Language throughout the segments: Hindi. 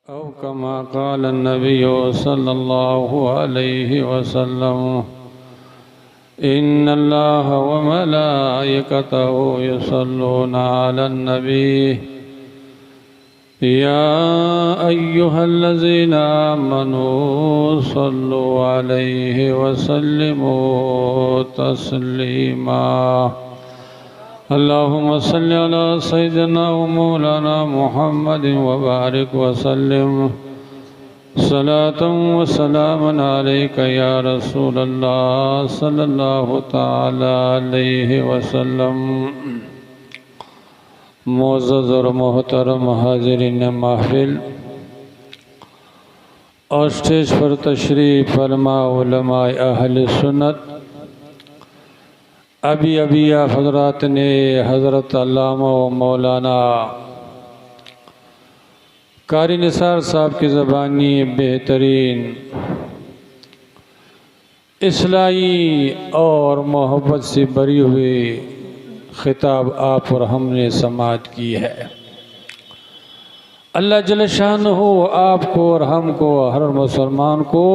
औ कमा क़ाल नबी सल्लल्लाहु अलैहि वसल्लम इन्नल्लाह व मलाइकतहु युसल्लूना अलन नबी या अय्युहल्लज़ीना आमनू सल्लु अलैहि वसल्लिमू तस्लीमा। अल्लाहुम्मा सल्लि अला सय्यिदिना व मौलाना मुहम्मदिन व बारिक व सल्लिम सलातन व सलामन अलैका या रसूलल्लाह सल्लल्लाहु तआला अलैहि वसल्लम। मुअज़्ज़ज़ और मोहतरम हाज़िरीन महफ़िल और स्टेज पर तशरीफ़ फरमा उलमाए अहले सुन्नत, अभी आप हज़रात ने हज़रत अल्लामा व मौलाना कारी निसार साहब की ज़बानी बेहतरीन इस्लाही और मोहब्बत से भरी हुई खिताब आप और हमने समाअत की है। अल्लाह जल्ल शानहू आपको और हमको, हर मुसलमान को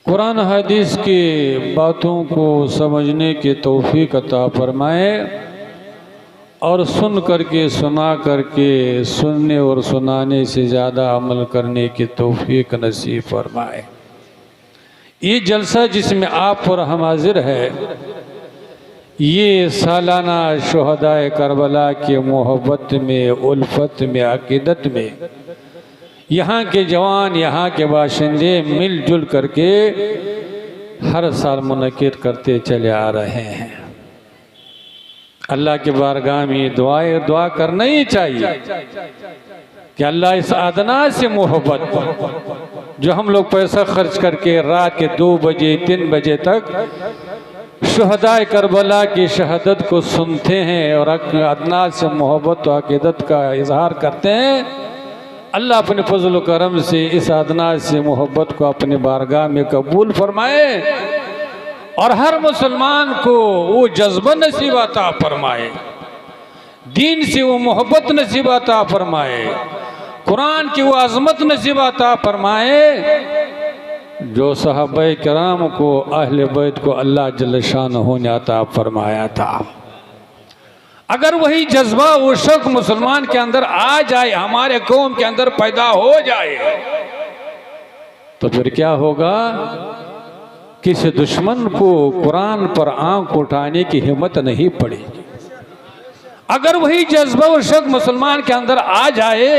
कुरान हदीस की बातों को समझने की तौफीक अता फरमाए और सुन करके, सुना करके, सुनने और सुनाने से ज़्यादा अमल करने की तौफीक नसीब फरमाए। ये जलसा जिसमें आप और हम हाजिर है, ये सालाना शुहदाए करबला के मोहब्बत में, उल्फत में, अकीदत में यहाँ के जवान, यहाँ के बाशिंदे मिलजुल करके हर साल मुनक़िद करते चले आ रहे हैं। अल्लाह के बारगाह में दुआ करना ही चाहिए कि अल्लाह इस अदना से मोहब्बत जो हम लोग पैसा खर्च करके रात के 2 बजे 3 बजे तक शुहदाए करबला की शहादत को सुनते हैं और अदना से मोहब्बत और अकीदत का इजहार करते हैं, अल्लाह अपने फजल करम से इस अदना से मोहब्बत को अपने बारगाह में कबूल फरमाए और हर मुसलमान को वो जज्बा नसीब अता फरमाए, दीन से वो मोहब्बत नसीब अता फरमाए, कुरान की वो अज़मत नसीब अता फरमाए जो सहाबाए किराम को, अहले बैत को अल्लाह जल्ल शानहू ने अता फरमाया था। अगर वही जज्बा, वो शौक़ मुसलमान के अंदर आ जाए, हमारे कौम के अंदर पैदा हो जाए, तो फिर क्या होगा? किसी दुश्मन को कुरान पर आंख उठाने की हिम्मत नहीं पड़ेगी। अगर वही जज्बा और शौक़ मुसलमान के अंदर आ जाए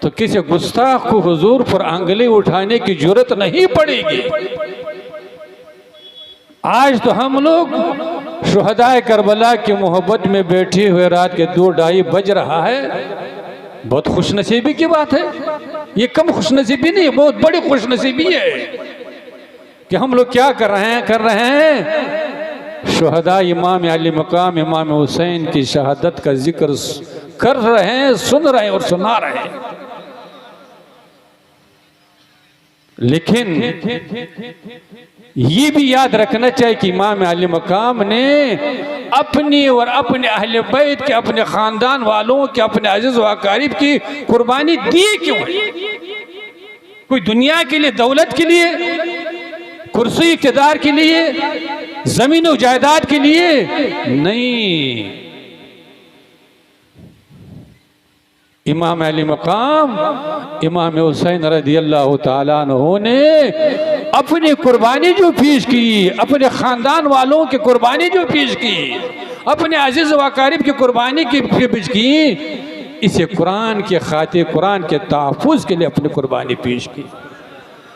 तो किसी गुस्ताख को हुजूर पर अंगली उठाने की जरूरत नहीं पड़ेगी। आज तो हम लोग शुहदाए करबला की मोहब्बत में बैठे हुए रात के 2-2:30 बज रहा है। बहुत खुशनसीबी की बात है, ये कम खुशनसीबी नहीं, बहुत बड़ी खुशनसीबी है कि हम लोग क्या कर रहे हैं शुहदा इमाम अली मकाम इमाम हुसैन की शहादत का जिक्र कर रहे हैं, सुन रहे हैं और सुना रहे हैं। लेकिन ये भी याद रखना चाहिए कि इमाम अली मकाम ने अपनी और अपने अहले बैत के, अपने ख़ानदान वालों के, अपने अज़ीज़ व अक़ारिब की कुर्बानी दी क्यों है? कोई दुनिया के लिए, दौलत के लिए, कुर्सी इक़्तिदार के लिए, ज़मीन और जायदाद के लिए नहीं। इमाम अली मकाम इमाम हुसैन रज़ियल्लाहु ताला अन्हु ने अपनी कुर्बानी जो पेश की, अपने ख़ानदान वालों की कुर्बानी जो पेश की, अपने अज़ीज़ व अक़ारिब की कुर्बानी की पेश की, इसे कुरान के खातिर, कुरान के तहफ़्फ़ुज़ के लिए अपनी कुर्बानी पेश की,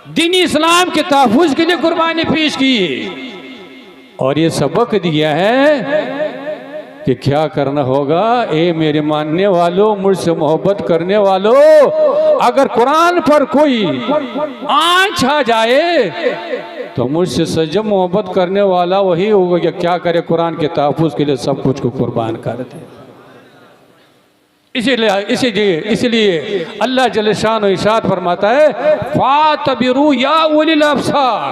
दीन इस्लाम के तहफ़्फ़ुज़ के लिए कुर्बानी पेश की। और ये सबक दिया है कि क्या करना होगा। ए मेरे मानने वालों, मुझसे मोहब्बत करने वालों, अगर कुरान पर कोई आँच आ जाए तो मुझसे सच्चा मोहब्बत करने वाला वही होगा कि क्या करे, कुरान के तहफ़्फ़ुज़ के लिए सब कुछ को कुर्बान कर दे। इसीलिए अल्लाह जल्ल शान इरशाद फरमाता है, फातबिरू या उलिल अब्सार,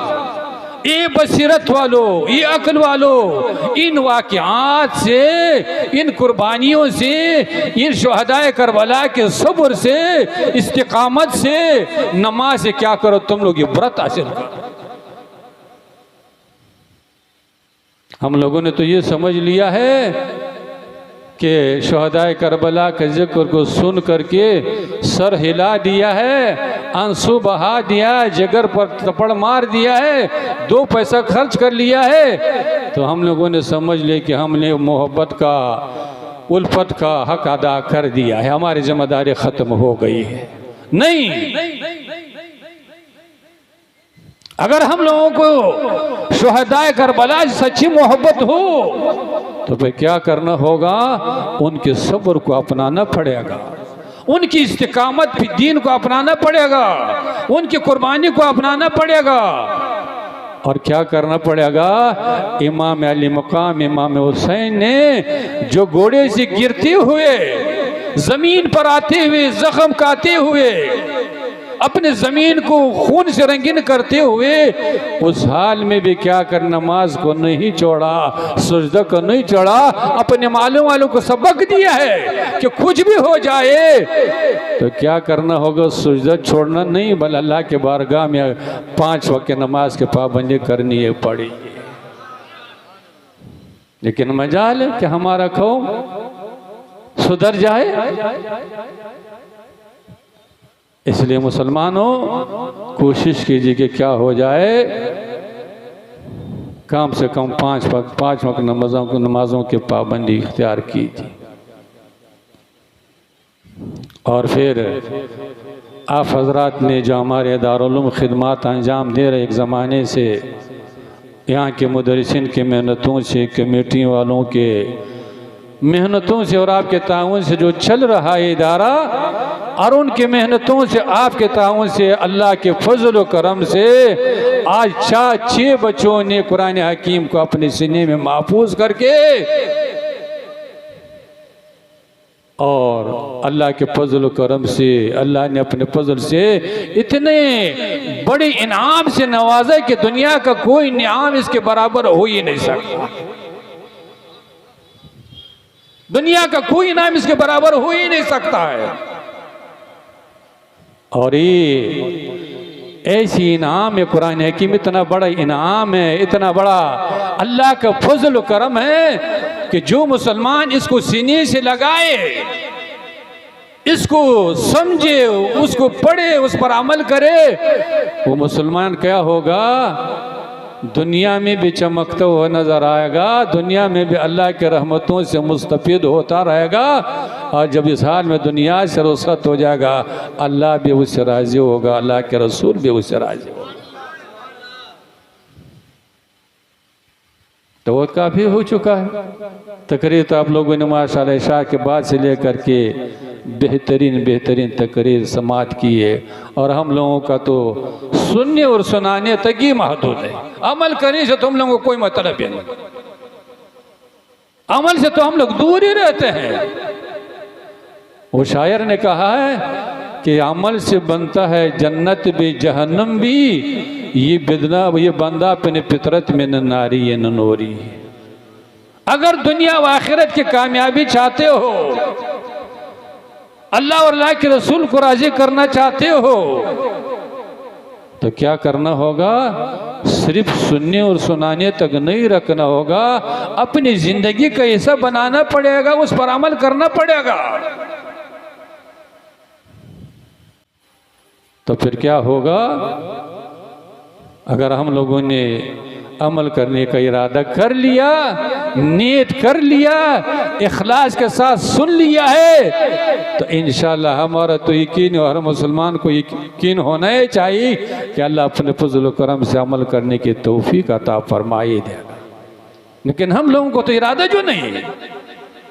ये बसीरत वालों, ये अक्ल वालों, इन वाक़यात से, इन कुर्बानियों से, इन शुहदाए करबला के सब्र से, इस्तिकामत से, नमाज से क्या करो तुम लोग, ये व्रत हासिल करो। हम लोगों ने तो ये समझ लिया है कि शुहदाए करबला के जिक्र को सुन करके सर हिला दिया है, आंसू बहा दिया है, जिगर पर थप्पड़ मार दिया है, 2 पैसा खर्च कर लिया है, तो हम लोगों ने समझ लिया कि हमने मोहब्बत का, उल्फत का हक अदा कर दिया है, हमारी जिम्मेदारी ख़त्म हो गई है। नहीं, अगर हम लोगों को शुहदाए करबला से सच्ची मोहब्बत हो तो फिर क्या करना होगा, उनके सब्र को अपनाना पड़ेगा, उनकी इस्तिकामत भी दीन को अपनाना पड़ेगा, उनकी कुर्बानी को अपनाना पड़ेगा। और क्या करना पड़ेगा, इमाम अली मकाम इमाम हुसैन ने जो घोड़े से गिरते हुए, जमीन पर आते हुए, जख्म खाते हुए, अपने ज़मीन को खून से रंगीन करते हुए, उस हाल में भी क्या कर, नमाज को नहीं छोड़ा, सजदा को नहीं छोड़ा, अपने मालूम वालों को सबक दिया है कि कुछ भी हो जाए तो क्या करना होगा, सजदा छोड़ना नहीं, बल्कि अल्लाह के बारगाह में 5 वक्त नमाज के पाबंदी करनी है पड़ी। लेकिन मजाल है कि हमारा कौम सुधर जाए। इसलिए मुसलमानों कोशिश कीजिए कि क्या हो जाए, कम से कम 5 वक्त नमाजों की पाबंदी इख्तियार कीजिए। और फिर आप हजरात ने जो हमारे दारुल उलूम खिदमात अंजाम दे रहे, एक ज़माने से यहाँ के मुदरिसिन की मेहनतों से, कमेटी वालों के मेहनतों से और आपके ताउन से जो चल रहा है इदारा, और उनकी मेहनतों से, आपके ताउन से, अल्लाह के फजल व करम से आज 6 बच्चों ने कुरान हकीम को अपने सीने में महफूज करके, और अल्लाह के फजल व करम से, अल्लाह ने अपने फजल से इतने बड़े इनाम से नवाजा कि दुनिया का कोई इनाम इसके बराबर हो ही नहीं सकता, दुनिया का कोई इनाम इसके बराबर हो ही नहीं सकता है। और ये ऐसी इनाम है, कुरान हकीम इतना बड़ा इनाम है, इतना बड़ा अल्लाह का फजल व करम है कि जो मुसलमान इसको सीने से लगाए, इसको समझे, उसको पढ़े, उस पर अमल करे, वो मुसलमान क्या होगा, दुनिया में भी चमकता हुआ नजर आएगा, दुनिया में भी अल्लाह के रहमतों से मुस्तफीद होता रहेगा, और जब इस हाल में दुनिया से रुखसत हो जाएगा, अल्लाह भी उससे राजी होगा, अल्लाह के रसूल भी उससे राजी होगा। तो वो काफ़ी हो चुका है। तकरीर तो आप लोगों ने माशाअल्लाह इशा के बाद से लेकर के बेहतरीन तकरीर समात की है, और हम लोगों का तो सुनने और सुनाने तक ही महदूद है, अमल करने से तुम लोगों को कोई मतलब ही नहीं, अमल से तो हम लोग दूर ही रहते हैं। वो शायर ने कहा है कि अमल से बनता है जन्नत भी जहन्नम भी, ये बंदा अपने फितरत में न नारी है न नूरी। अगर दुनिया व आखिरत की कामयाबी चाहते हो, अल्लाह और अल्लाह के रसूल को राजी करना चाहते हो, तो क्या करना होगा, सिर्फ सुनने और सुनाने तक नहीं रखना होगा, अपनी जिंदगी का हिस्सा बनाना पड़ेगा, उस पर अमल करना पड़ेगा। तो फिर क्या होगा, अगर हम लोगों ने अमल करने का इरादा कर लिया, नीयत कर लिया, इखलास के साथ सुन लिया है, तो इंशाअल्लाह हमारा तो यकीन और हर मुसलमान को यकीन होना ही चाहिए कि अल्लाह अपने फजल व करम से अमल करने की तौफीक अता फरमाए देगा। लेकिन हम लोगों को तो इरादा जो नहीं है,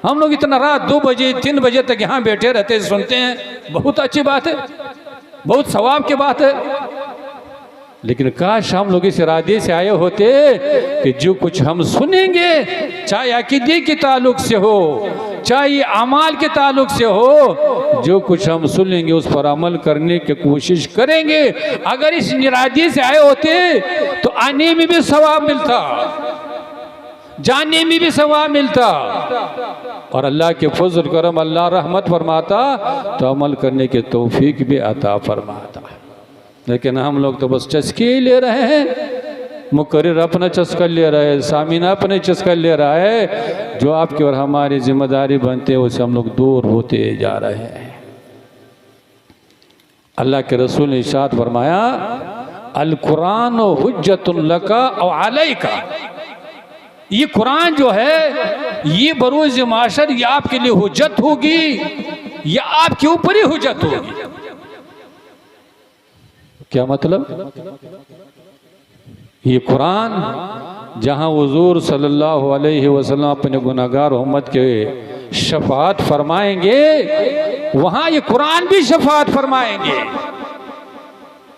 हम लोग इतना रात 2 बजे 3 बजे तक यहाँ बैठे रहते हैं, सुनते हैं, बहुत अच्छी बात है, बहुत सवाब की बात है, लेकिन काश हम लोग इस इरादे से आए होते कि जो कुछ हम सुनेंगे, चाहे अकीदे के ताल्लुक से हो, चाहे ये अमाल के ताल्लुक से हो, जो कुछ हम सुनेंगे उस पर अमल करने की कोशिश करेंगे। अगर इस इरादे से आए होते तो आने में भी सवाब मिलता, जाने में भी सवाब मिलता, और अल्लाह के फजल करम अल्लाह रहमत फरमाता तो अमल करने के तौफीक भी अता फरमाता। लेकिन हम लोग तो बस चस्के ही ले रहे हैं, मुकर्रिर अपना चस्का ले रहा है, सामीना अपने चस्का ले रहा है। जो आपकी और हमारी जिम्मेदारी बनते हैं उससे हम लोग दूर होते जा रहे हैं। अल्लाह के रसूल ने इरशाद फरमाया, अल कुरान हुज्जतुन लका औ अलैका। ये कुरान जो है ये बरोज़ माशर ये आपके लिए हुज्जत होगी या आपके ऊपर ही हुज्जत होगी। क्या मतलब? ये कुरान जहां हुजूर सल्लल्लाहु अलैहि वसल्लम अपने गुनाहगार उम्मत के शफाअत फरमाएंगे, वहां ये कुरान भी शफाअत फरमाएंगे।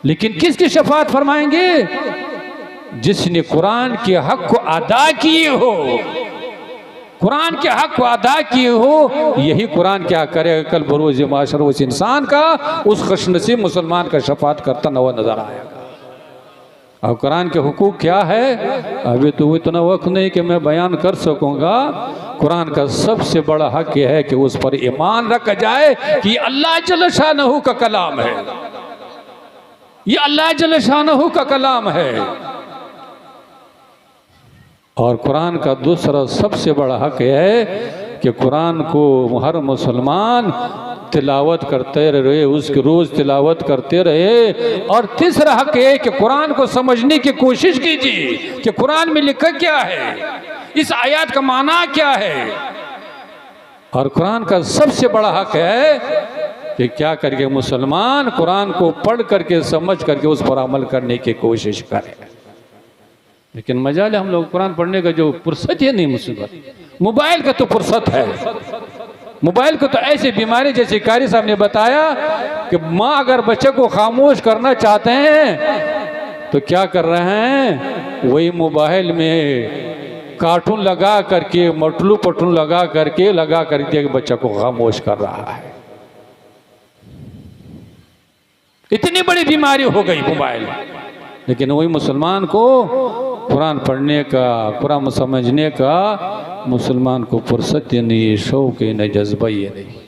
लेकिन किसकी शफाअत फरमाएंगे? जिसने कुरान के हक को अदा किए हो, कुरान के हक को अदा किए हो। यही कुरान क्या करेगा कल बरोज़ माशर उस इंसान का, उस खुशनसीब मुसलमान का शफाअत करता नजर आएगा। और कुरान के हुकूक क्या है अभी तो इतना वक्त नहीं कि मैं बयान कर सकूंगा। कुरान का सबसे बड़ा हक यह है कि उस पर ईमान रखा जाए कि अल्लाह जल्ल शानहू का कलाम है, ये अल्लाह जल्ल शानहू का कलाम है। और कुरान का दूसरा सबसे बड़ा हक यह है कि कुरान को हर मुसलमान तिलावत करते रहे, उसकी रोज़ तिलावत करते रहे। और तीसरा हक है कि कुरान को समझने की कोशिश कीजिए कि कुरान में लिखा क्या है, इस आयत का माना क्या है। और कुरान का सबसे बड़ा हक है कि क्या करके मुसलमान कुरान को पढ़ करके समझ करके उस पर अमल करने की कोशिश करें। लेकिन मजाल हम लोग कुरान पढ़ने का जो फुर्सत है नहीं, मुसीबत मोबाइल का तो फुर्सत है। मोबाइल को तो ऐसी बीमारी जैसे कारी साहब ने बताया कि माँ अगर बच्चे को खामोश करना चाहते हैं तो क्या कर रहे हैं, वही मोबाइल में कार्टून लगा करके मटलू पटलू लगा करके बच्चे को खामोश कर रहा है। इतनी बड़ी बीमारी हो गई मोबाइल। लेकिन वही मुसलमान को कुरान पढ़ने का, कुरान समझने का मुसलमान को फुर्सत ही नहीं, शौक ही नहीं, जज्बा ही नहीं।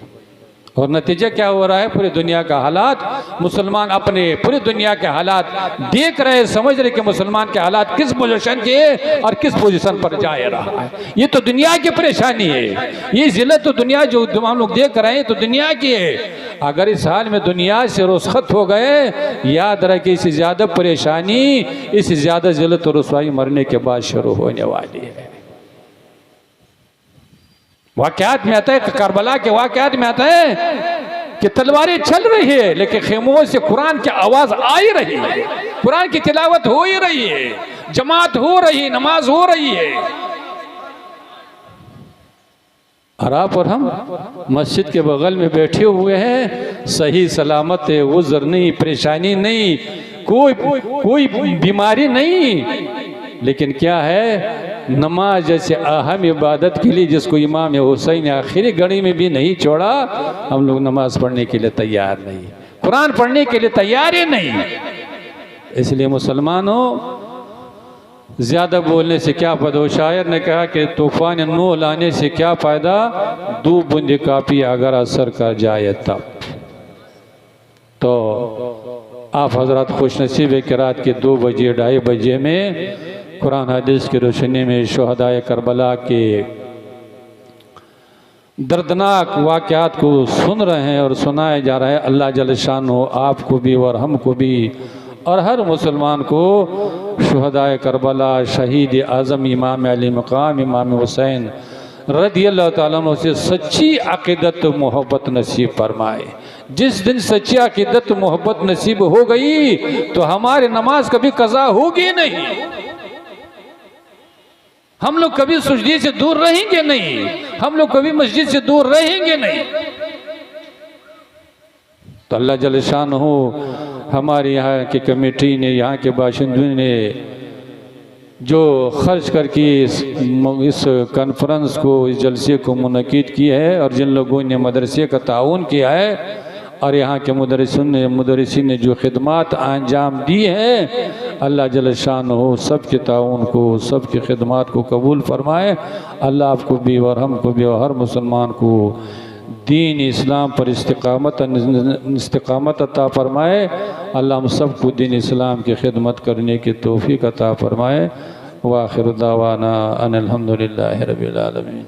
और नतीजा क्या हो रहा है, पूरी दुनिया का हालात, मुसलमान अपने पूरी दुनिया के हालात देख रहे, समझ रहे कि मुसलमान के हालात किस पोजीशन के और किस पोजीशन पर जा रहा है। ये तो दुनिया की परेशानी है, ये जिले तो दुनिया जो हम लोग देख रहे हैं तो दुनिया की है। अगर इस हाल में दुनिया से रुखसत हो गए, याद रहे इससे ज़्यादा परेशानी, इससे ज़्यादा जिल्लत और रुसवाई मरने के बाद शुरू होने वाली है। वाक़यात में आता है, करबला के वाक़यात में आता है कि तलवारें चल रही है लेकिन खेमों से कुरान की आवाज़ आ ही रही है, कुरान की तिलावत हो ही रही है, जमात हो रही है, नमाज हो रही है। और आप और हम मस्जिद के बगल में बैठे हुए हैं, सही सलामत है, उज़्र नहीं, परेशानी नहीं, कोई बीमारी नहीं। लेकिन क्या है, नमाज जैसे अहम इबादत के लिए जिसको इमाम हुसैन आखिरी घड़ी में भी नहीं छोड़ा, हम लोग नमाज पढ़ने के लिए तैयार नहीं, कुरान पढ़ने के लिए तैयार ही नहीं। इसलिए मुसलमानों, ज़्यादा बोलने से क्या फ़ायदा। शायर ने कहा कि तूफ़ान नूह लाने से क्या फ़ायदा, दो बूंद काफ़ी अगर असर कर जाए तब। तो आप हजरत खुश नसीब है कि रात के 2 बजे 2:30 बजे में कुरान हदीस की रोशनी में शुहदाए करबला के दर्दनाक वाक़यात को सुन रहे हैं और सुनाए जा रहे हैं। अल्लाह जल्ल शानो आपको भी और हमको भी और हर मुसलमान को शुहदाए करबला, शहीद आज़म इमाम अली मकाम इमाम हुसैन रज़ियल्लाहु ताला अन्हु से सच्ची अक़ीदत मोहब्बत नसीब फरमाए। जिस दिन सच्ची अक़ीदत मोहब्बत नसीब हो गई तो हमारी नमाज कभी कज़ा होगी नहीं, हम लोग कभी सुजदी से दूर रहेंगे नहीं, हम लोग कभी मस्जिद से दूर रहेंगे नहीं। तो अल्लाह जल्ल शानहू हमारे यहाँ की कमेटी ने, यहाँ के बाशिंदों ने जो खर्च करके इस कॉन्फ्रेंस को, इस जलसे को मुनक़िद की है, और जिन लोगों ने मदरसे का ताउन किया है और यहाँ के मुदर्रिसीन ने जो खिदमात अंजाम दी हैं, अल्लाह जल शान हो सब के ताउन को, सब की खिदमात को कबूल फरमाए। अल्लाह आपको भी और हमको भी और हर मुसलमान को दीन इस्लाम पर इस्तिकामत अता फरमाए। अल्लाह हम सबको दीन इस्लाम की खिदमत करने की तौफीक अता फरमाए। व आखिर दावाना अनिल हम्दुलिल्लाहि रब्बिल आलमीन।